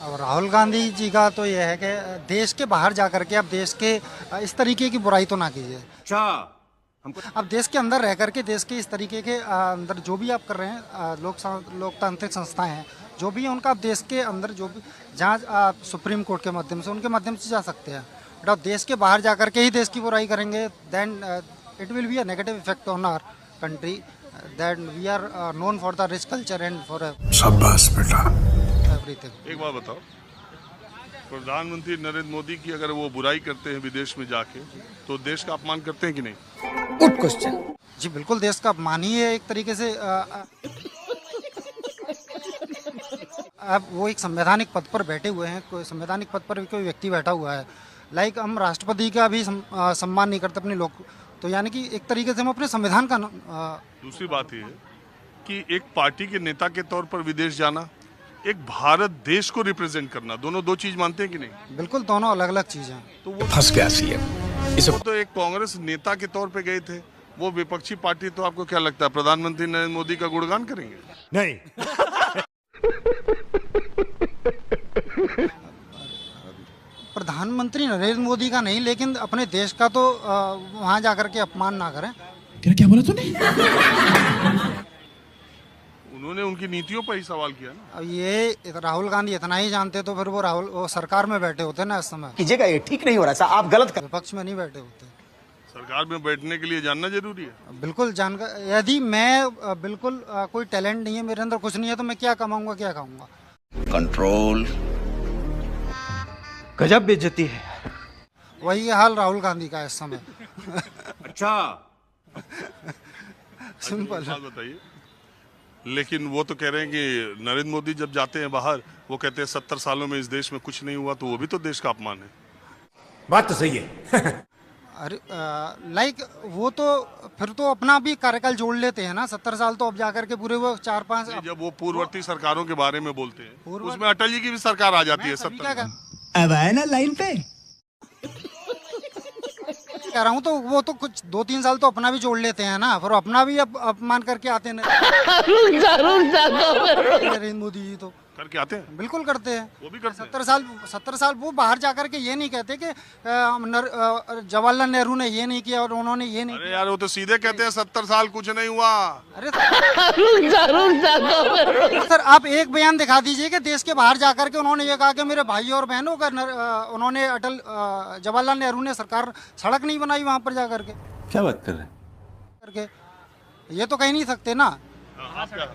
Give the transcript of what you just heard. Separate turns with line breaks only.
और राहुल गांधी जी का तो यह है कि देश के बाहर जा करके आप देश के इस तरीके की बुराई तो ना कीजिए।
अच्छा हमको
आप देश के अंदर रह करके देश के इस तरीके के अंदर जो भी आप कर रहे हैं, लोकतांत्रिक संस्थाएं हैं जो भी हैं उनका आप देश के अंदर जो भी जहाँ आप सुप्रीम कोर्ट के माध्यम से उनके माध्यम से जा सकते हैं, बट आप देश के बाहर जा करके ही देश की बुराई करेंगे then it will be a negative effect on our country that we are known for the rich culture and for
शाबाश बेटा।
एवरीथिंग।
एक बात बताओ, प्रधानमंत्री नरेंद्र मोदी की अगर वो बुराई करते हैं विदेश में जाके तो देश का अपमान करते हैं कि नहीं?
Good question.
जी बिल्कुल, देश का अपमान ही है एक तरीके से। अब वो एक संवैधानिक पद पर बैठे हुए हैं, कोई संवैधानिक पद पर कोई व्यक्ति बैठा हुआ है, लाइक हम राष्ट्रपति का भी सम्मान नहीं करते अपने लोग, तो यानी कि एक तरीके से हम अपने संविधान का
दूसरी बात ये है कि एक पार्टी के नेता के तौर पर विदेश जाना, एक भारत देश को रिप्रेजेंट करना, दोनों दो चीज मानते हैं कि नहीं?
बिल्कुल, दोनों अलग अलग चीजें हैं।
तो वो
फंस गया सीएम।
वो तो एक कांग्रेस नेता के तौर पे गए थे, वो विपक्षी पार्टी, तो आपको क्या लगता है प्रधानमंत्री नरेंद्र मोदी का गुणगान करेंगे?
नहीं।
प्रधानमंत्री नरेंद्र मोदी का नहीं, लेकिन अपने देश का तो वहां जाकर के अपमान ना करें।
क्या बोला तूने?
उन्होंने उनकी नीतियों पर ही सवाल किया ना।
अब ये राहुल गांधी इतना ही जानते तो फिर वो सरकार में बैठे होते ना इस समय,
कीजिएगा, ये ठीक नहीं हो रहा साहब, आप गलत कर।
विपक्ष में नहीं बैठे होते।
सरकार में बैठने के लिए जानना जरूरी है।
बिल्कुल जानकर, यदि मैं बिल्कुल कोई टैलेंट नहीं है, मेरे अंदर कुछ नहीं है, तो मैं क्या कमाऊंगा, क्या खाऊंगा?
कंट्रोल।
गजब बेइज्जती है।
वही हाल राहुल गांधी का है इस समय।
अच्छा
सिंपल।
बात बताइए, लेकिन वो तो कह रहे हैं कि नरेंद्र मोदी जब जाते हैं बाहर, वो कहते हैं 70 सालों में इस देश में कुछ नहीं हुआ, तो वो भी तो देश का अपमान है।
बात तो सही है।
अरे लाइक वो तो फिर तो अपना भी कार्यकाल जोड़ लेते हैं ना, 70 साल तो अब जाकर के पूरे वो 4-5।
जब वो पूर्ववर्ती सरकारों के बारे में बोलते हैं,
पूर्ववर्ती-
उसमें अटल जी की भी सरकार आ जाती है 70।
अब आए ना लाइन पे।
कह रहा हूँ तो वो तो कुछ 2-3 साल तो अपना भी जोड़ लेते हैं ना, फिर अपना भी अब अपमान करके आते हैं। नरेंद्र मोदी जी तो
करके आते हैं,
बिल्कुल करते हैं।
वो भी करते हैं।
70 साल वो बाहर जाकर के ये नहीं कहते कि जवाहरलाल नेहरू ने ये नहीं किया और उन्होंने ये नहीं
अरे यार, वो तो सीधे कहते हैं 70 साल कुछ नहीं हुआ।
किया। अरे सर, आप एक बयान दिखा दीजिए कि देश के बाहर जाकर के उन्होंने ये कहा कि मेरे भाई और बहनों का उन्होंने जवाहरलाल नेहरू ने सरकार सड़क नहीं बनाई वहां पर जाकर के।
क्या बात कर रहे हैं?
करके ये तो कह नहीं सकते ना।
आप क्या